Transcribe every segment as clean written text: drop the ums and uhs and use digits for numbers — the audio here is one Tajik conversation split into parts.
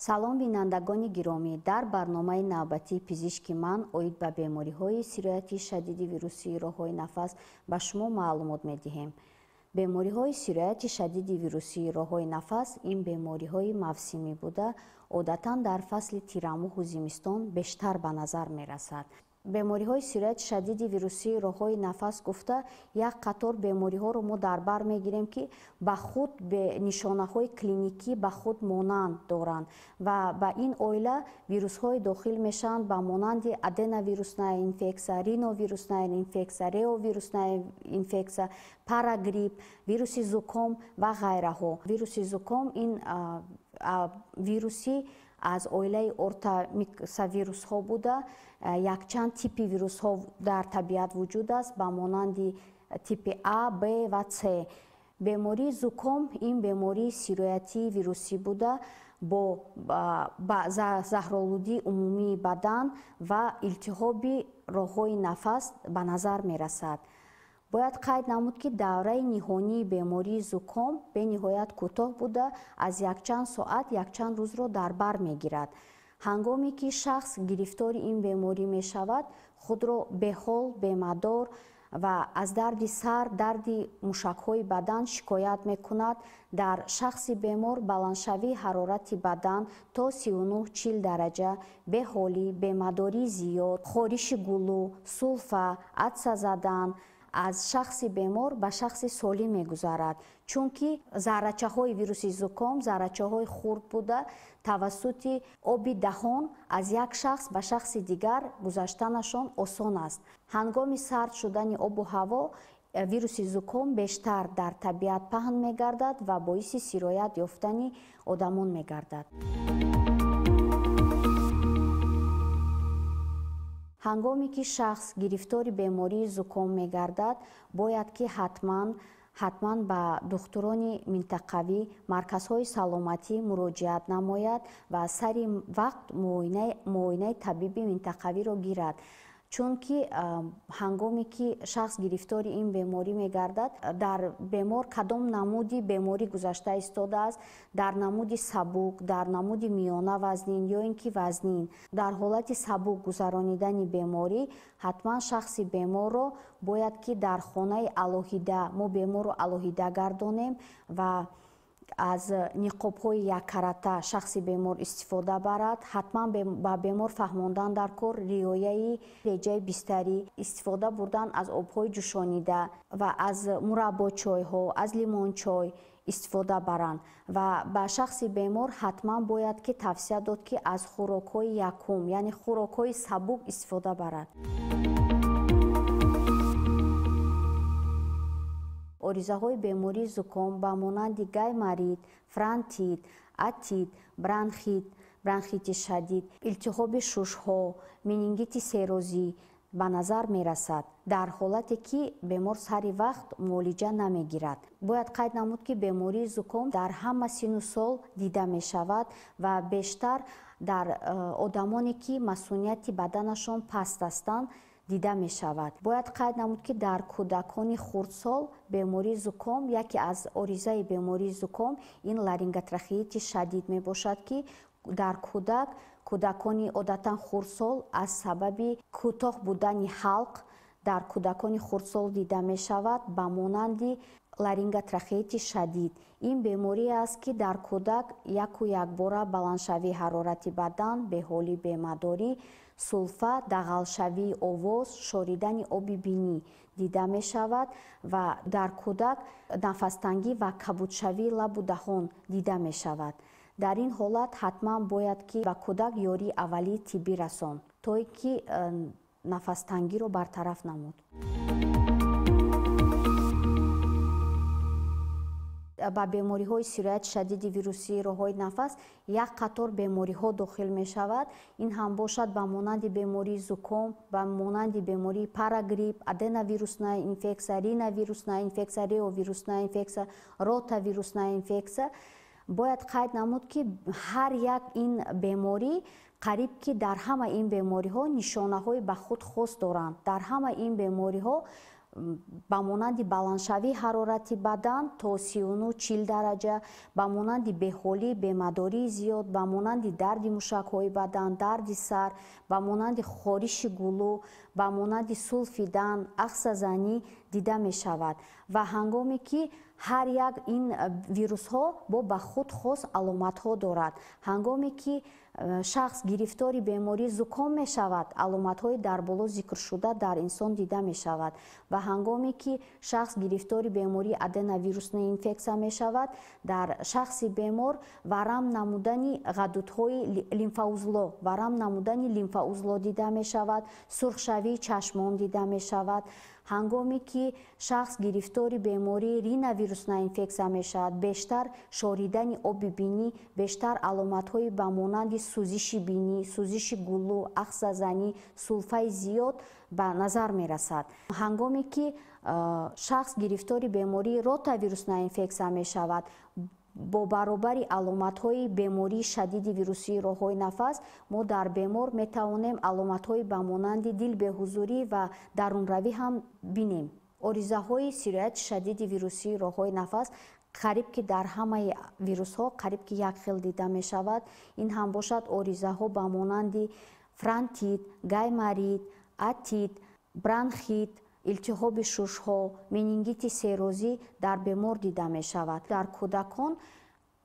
салом бинандагони гиромӣ, дар барномаи навбатии пизишки ман оид ба бемориҳои сирояти шадиди вирусии роҳҳои нафас ба шумо маълумот медиҳем. бемориҳои сирояти шадиди вирусии роҳҳои нафас ин бемориҳои мавсимӣ буда, одатан дар фасли тирамоҳу зимистон бештар ба назар мерасад. бемориҳои сирояти шадиди вирусии роҳҳои нафас гуфта, як қатор бемориҳоро мо дар бар мегирем, ки ба худ нишонаҳои клиникӣ ба худ монанд доранд ва ба ин оила вирусҳои дохил мешаванд ба монанди аденовирусная инфексия, риновирусная инфексия, реовирусная инфексия, парагрипп, вируси зуком ва ғайраҳо. вируси зуком ин вируси аз оилаи ортамиксавирусҳо буда, якчанд типи вирусҳо дар табиат вуҷуд аст ба монанди типи А, Б ва С. бемории зуком ин бемории сироятии вирусӣ буда бо заҳролудии умумии бадан ва илтиҳоби роҳҳои нафас ба назар мерасад. бояд қайд намуд, ки давраи ниҳонии бемории зуком бениҳоят кӯтоҳ буда, аз якчанд соат якчанд рӯзро дар бар мегирад. ҳангоме ки шахс гирифтори ин беморӣ мешавад, худро беҳол, бемадор ва аз дарди сар, дарди мушакҳои бадан шикоят мекунад. дар шахси бемор баландшавии ҳарорати бадан то 39-40 дараҷа, беҳолӣ, бемадории зиёд, хориши гулӯ, сулфа, атса задан аз шахси бемор ба шахси солим мегузарад, чунки заррачаҳои вируси зуком заррачаҳои хурд буда, тавассути оби даҳон аз як шахс ба шахси дигар гузаштанашон осон аст. ҳангоми сард шудани обу ҳаво вируси зуком бештар дар табиат паҳн мегардад ва боиси сироят ёфтани одамон мегардад. ҳангоме ки шахс гирифтори бемории зуком мегардад, бояд ки ҳатман ба духтурони минтақавӣ, марказҳои саломатӣ муроҷиат намояд ва сари вақт муоинаи табиби минтақавиро гирад, чунки ҳангоме ки шахс гирифтори ин беморӣ мегардад, дар бемор кадом намуди беморӣ гузашта истодааст, дар намуди сабук, дар намуди миёна вазнин ё ин ки вазнин. дар ҳолати сабук гузаронидани беморӣ ҳатман шахси беморро бояд ки дар хонаи алоҳида мо беморро алоҳида гардонем ва аз ниқобҳои яккаратта шахси бемор истифода барад. ҳатман ба бемор фаҳмондан дар кор риояи реҷаи бистарӣ, истифода бурдан аз обҳои ҷӯшонида ва аз мураббочойҳо, аз лимончой истифода баранд ва ба шахси бемор ҳатман бояд ки тавсия дод, ки аз хӯрокҳои якум, яъне хӯрокҳои сабук истифода барад. оризаҳои бемории зуком ба монанди гайморит, фронтит, отит, бронхити шадид, илтиҳоби шушҳо, менингити серозӣ ба назар мерасад, дар ҳолате ки бемор сари вақт муолиҷа намегирад. бояд қайд намуд, ки бемории зуком дар ҳама синну сол дида мешавад ва бештар дар одамоне ки масунияти баданашон паст ҳастанд дида мешавад. бояд қайд намуд, ки дар кӯдакони хурдсол бемории зуком, яке аз оризаи бемории зуком ин ларинготрахеити шадид мебошад, ки дар кӯдакони одатан хурдсол аз сабаби кӯтоҳ будани ҳалқ дар кӯдакони хурдсол дида мешавад ба монанди ларинготрахеити шадид. ин беморие аст, ки дар кӯдак яку якбора баландшавии ҳарорати бадан, беҳолӣ, бемадорӣ, сулфа, дағалшавии овоз, шоридани оби бинӣ дида мешавад ва дар кӯдак нафастангӣ ва кабудшавии лабу даҳон дида мешавад. дар ин ҳолат ҳатман бояд ки ба кӯдак ёрии аввалии тиббӣ расонд, то ки нафастангиро бартараф намуд. ба бемориҳои сирояти шадиди вирусии роҳҳои нафас як қатор бемориҳо дохил мешавад. ин ҳам бошад ба монанди бемории зуком, ба монанди бемории парагрипп, аденовирусная инфексия, риновирусная инфексия, реовирусная инфексия, ротавирусная инфексия. бояд қайд намуд, ки ҳар як ин беморӣ қариб ки дар ҳама ин бемориҳо нишонаҳои ба худ хос доранд. дар ҳама ин бемориҳо ба монанди баландшавии ҳарорати бадан то 39-40 дараҷа, ба монанди беҳолӣ, бемадории зиёд, ба монанди дарди мушакҳои бадан, дарди сар, ба монанди хориши гулӯ, ба монанди сулфидан, ахсазанӣ дида мешавад. Ва ҳангоме ки ҳар як ин вирусҳо ба худ хос аломатҳо дорад. ҳангоме ки шахс гирифтори бемории зуком мешавад, аломатҳои дар боло зикршуда дар инсон дида мешавад. ва ҳангоме ки шахс гирифтори бемории аденовирусной инфексия мешавад, дар шахси бемор варам намудани ғадудҳои лимфаузло, варам намудани лимфаузло дида мешавад, сурхшавии чашмон дида мешавад. ҳангоме ки шахс гирифтори бемории риновирусной инфексия мешавад, бештар шоридани оби бинӣ, бештар аломатҳои ба монанди сӯзиши бинӣ, сӯзиши гулӯ, ахсазанӣ, сулфаи зиёд ба назар мерасад. ҳангоме ки шахс гирифтори бемории ротавирусной инфексия мешавад, бо баробари аломатҳои бемории шадиди вирусии роҳҳои нафас мо дар бемор метавонем аломатҳои ба монанди дилбеҳузурӣ ва дарунравӣ ҳам бинем. оризаҳои сирояти шадиди вирусии роҳҳои нафас қариб ки дар ҳамаи вирусҳо қариб ки якхел дида мешавад. ин ҳам бошад оризаҳо ба монанди фронтит, гайморит, отит, бронхит, илтиҳоби шушҳо, менингити серозӣ дар бемор дида мешавад. дар кӯдакон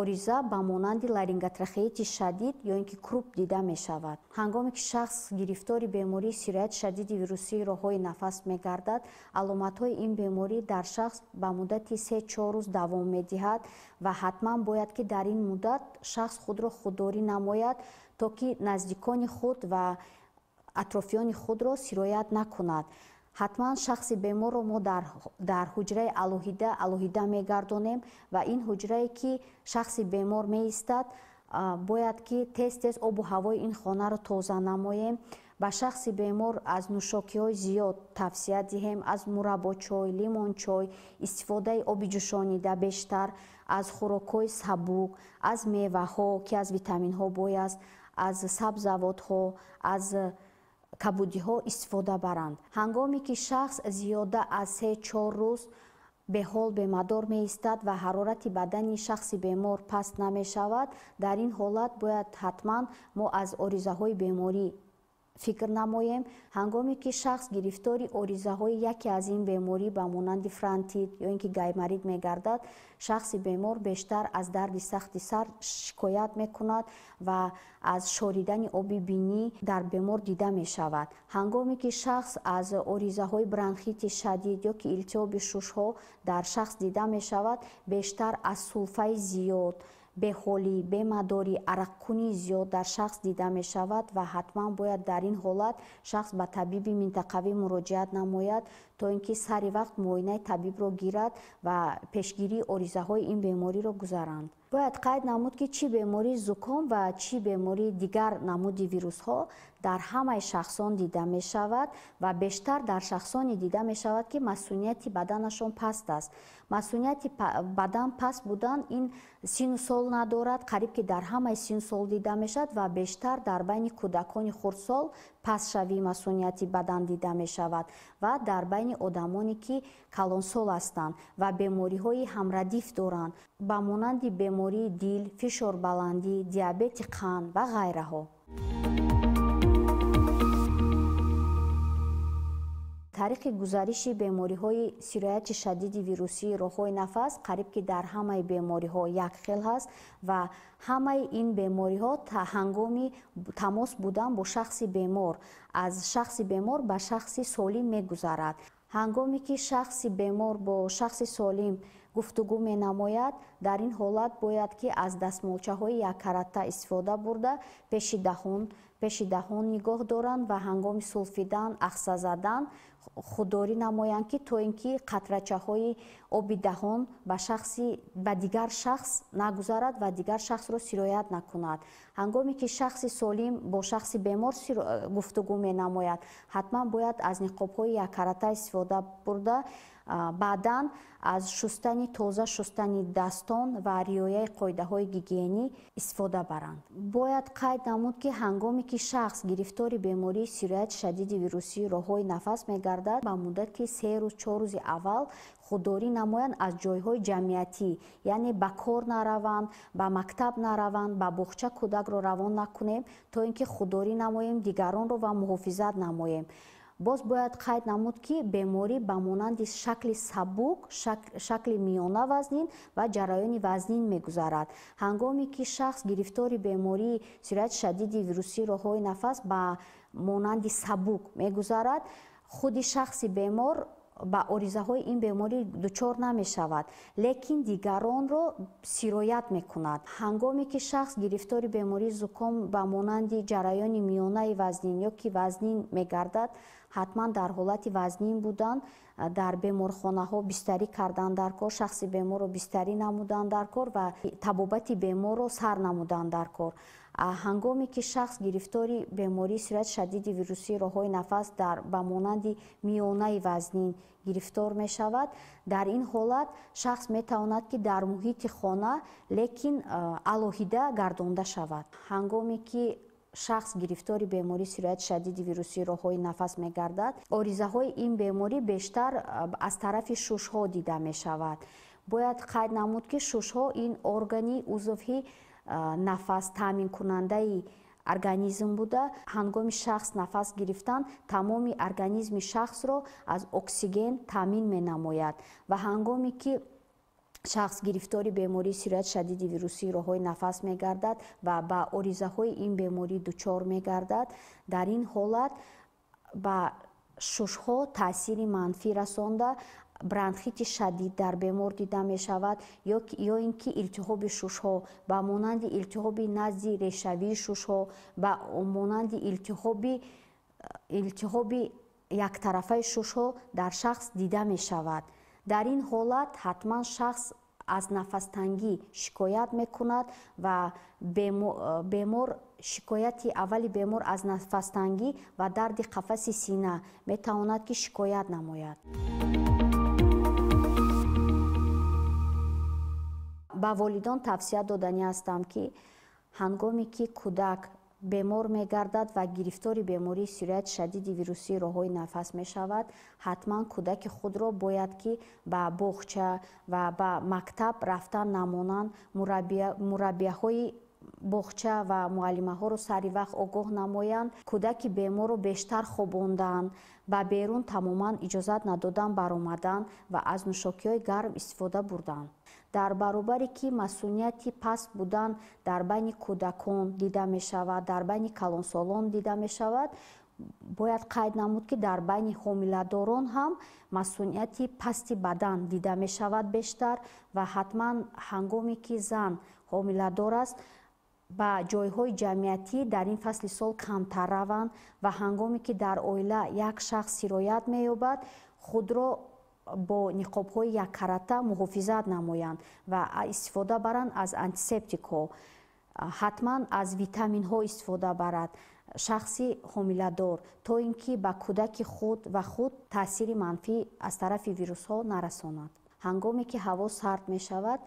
ориза ба монанди ларинготрахеити шадид ё ин ки круп дида мешавад. ҳангоме ки шахс гирифтори бемории сирояти шадиди вирусии роҳҳои нафас мегардад, аломатҳои ин беморӣ дар шахс ба муддати 3-4 рӯз давом медиҳад ва ҳатман бояд ки дар ин муддат шахс худро худдорӣ намояд, то ки наздикони худ ва атрофиёни худро сироят накунад. ҳатман шахси беморро мо дар ҳуҷраи алоҳида мегардонем ва ин ҳуҷрае ки шахси бемор меистад, бояд ки тез обу ҳавои ин хонаро тоза намоем. ба шахси бемор аз нӯшокиҳои зиёд тавсия диҳем, аз мураббочой, лимончой, истифодаи оби ҷӯшонида бештар, аз хӯрокҳои сабук, аз меваҳо ки аз витаминҳо бой аст, аз сабзавотҳо, аз кабудиҳо истифода баранд. ҳангоме ки шахс зиёда аз 3-4 рӯз беҳол бемадор меистад ва ҳарорати бадани шахси бемор паст намешавад, дар ин ҳолат бояд ҳатман мо аз оризаҳои беморӣ фикр намоем. ҳангоме ки шахс гирифтори оризаҳои яке аз ин беморӣ ба монанди фронтит ё ин ки гайморит мегардад, шахси бемор бештар аз дарди сахти сар шикоят мекунад ва аз шоридани оби бинӣ дар бемор дида мешавад. ҳангоме ки шахс аз оризаҳои бронхити шадид ё ки илтиҳоби шушҳо дар шахс дида мешавад, бештар аз сулфаи зиёд, беҳолӣ, бемадорӣ, арақкунии зиёд дар шахс дида мешавад ва ҳатман бояд дар ин ҳолат шахс ба табиби минтақавӣ муроҷиат намояд, то ин ки сари вақт муоинаи табибро гирад ва пешгирии оризаҳои ин бемориро гузаранд. бояд қайд намуд ки чӣ бемории зуком ва чӣ бемории дигар намуди вирусҳо дар ҳамаи шахсон дида мешавад ва бештар дар шахсоне дида мешавад ки масунияти баданашон паст аст. масунияти бадан паст будан ин сину сол надорад, қариб ки дар ҳамаи сину сол дида мешавад ва бештар дар байни кӯдакони хурдсол пастшавии масунияти бадан дида мешавад ва дар байни одамоне ки калонсол ҳастанд ва бемориҳои ҳамрадиф доранд ба монанди бемории дил, фишорбаландӣ, диабети қанд ва ғайраҳо. тариқи гузариши бемориҳои сирояти шадиди вирусии роҳҳои нафас қариб ки дар ҳамаи бемориҳо якхел ҳаст ва ҳамаи ин бемориҳо ҳангоми тамос будан бо шахси бемор аз шахси бемор ба шахси солим мегузарад. ҳангоме ки шахси бемор бо шахси солим гуфтугӯ менамояд, дар ин ҳолат бояд ки аз дастмолчаҳои яккаратта истифода бурда пеши даҳон нигоҳ доранд ва ҳангоми сулфидан, ахса задан худдорӣ намоянд ки то ин ки қатрачаҳои оби даҳон ба дигар шахс нагузарад ва дигар шахсро сироят накунад. ҳангоме ки шахси солим бо шахси бемор гуфтугӯ менамояд, ҳатман бояд аз ниқобҳои яккаратта истифода бурда баъдан аз шустани тоза, шустани дастон ва риояи қоидаҳои гигиенӣ истифода баранд. Бояд қайд намуд, ки ҳангоме ки шахс гирифтори бемории сирояти шадиди вирусии роҳҳои нафас мегардад, ба муддати 3 рӯз 4 рӯзи аввал худдорӣ намоянд аз ҷойҳои ҷамъиятӣ, яъне ба кор нараванд, ба мактаб нараванд, ба боғча кӯдакро равон накунем, то ин ки худдорӣ намоем дигаронро ва муҳофизат намоем. Боз бояд қайд намуд, ки беморӣ ба монанди шакли сабук, шакли миёна вазнин ва ҷараёни вазнин мегузарад. Ҳангоме ки шахс гирифтори бемории сирояти шадиди вирусии роҳҳои нафас ба монанди сабук мегузарад, худи шахси бемор ба оризаҳои ин беморӣ дучор намешавад, лекин дигаронро сироят мекунад. Ҳангоме ки шахс гирифтори бемории зуком ба монанди ҷараёни миёнаи вазнин ё ки вазнин мегардад, ҳатман дар ҳолати вазнин будан дар беморхонаҳо бистарӣ кардан дар кор, шахси беморро бистарӣ намудан дар кор ва табобати беморро сар намудан дар кор. ҳангоме ки шахс гирифтори бемории сирояти шадиди вирусии роҳҳои нафас ба монанди миёнаи вазнин гирифтор мешавад, дар ин ҳолат шахс метавонад ки дар муҳити хона лекин алоҳида гардонда шавад. Ҳангоме ки шахс гирифтори бемории сирояти шадиди вирусии роҳҳои нафас мегардад, оризаҳои ин беморӣ бештар аз тарафи шушҳо дида мешавад. Бояд қайд намуд, ки шушҳо ин органи узвҳи нафас таъминкунандаи организм буда, ҳангоми шахс нафас гирифтан тамоми организми шахсро аз оксиген таъмин менамояд ва ҳангоме ки шахс гирифтори бемории сирояти шадиди вирусии роҳҳои нафас мегардад ва ба оризаҳои ин беморӣ дучор мегардад, дар ин ҳолат ба шушҳо таъсири манфӣ расонда бронхити шадид дар бемор дида мешавад ё ин ки илтиҳоби шушҳо ба монанди илтиҳоби назди решавии шушҳо, ба монанди илтиҳоби яктарафаи шушҳо дар шахс дида мешавад. дар ин ҳолат ҳатман шахс аз нафастангӣ шикоят мекунад ва бемор шикояти аввали бемор аз нафастангӣ ва дарди қафаси сина метавонад ки шикоят намояд. ба волидон тавсия доданӣ ҳастам, ки ҳангоме ки кӯдак бемор мегардад ва гирифтори бемории сирояти шадиди вирусии роҳҳои нафас мешавад, ҳатман кӯдаки худро бояд ки ба боғча ва ба мактаб рафтан намонанд, мураббияҳои боғча ва муаллимаҳоро сари вақт огоҳ намоянд, кӯдаки беморро бештар хобондан, ба берун тамоман иҷозат надодан баромадан ва аз нӯшокиҳои гарм истифода бурдан. дар баробаре ки масъулияти паст будан дар байни кӯдакон дида мешавад, дар байни калонсолон дида мешавад, бояд қайд намуд, ки дар байни ҳомиладорон ҳам масъулияти пасти бадан дида мешавад бештар ва ҳатман ҳангоме ки зан ҳомиладор аст, ба ҷойҳои ҷамъиятӣ дар ин фасли сол камтар раванд ва ҳангоме ки дар оила як шахс сироят меёбад, худро бо ниқобҳои яккаратта муҳофизат намоянд ва истифода баранд аз антисептикҳо. ҳатман аз витаминҳо истифода барад шахси ҳомиладор, то ин ки ба кӯдаки худ ва худ таъсири манфӣ аз тарафи вирусҳо нарасонад. ҳангоме ки ҳаво сард мешавад,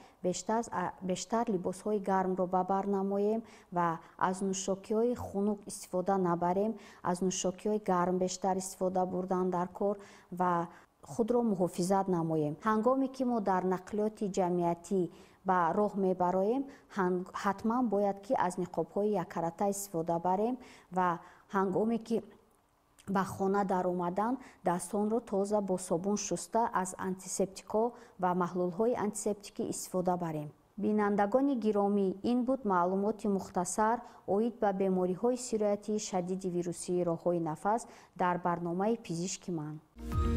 бештар либосҳои гармро ба бар намоем ва аз нӯшокиҳои хунук истифода набарем, аз нӯшокиҳои гарм бештар истифода бурдан дар кор ва худро муҳофизат намоем. ҳангоме ки мо дар нақлиёти ҷамъиятӣ ба роҳ мебароем, ҳатман бояд ки аз ниқобҳои яккаратта истифода барем ва ҳангоме ки ба хона даромадан дастонро тоза бо собун шуста аз антисептикҳо ва маҳлулҳои антисептикӣ истифода барем. бинандагони гиромӣ, ин буд маълумоти мухтасар оид ба бемориҳои сироятии шадиди вирусии роҳҳои нафас дар барномаи пизишки ман.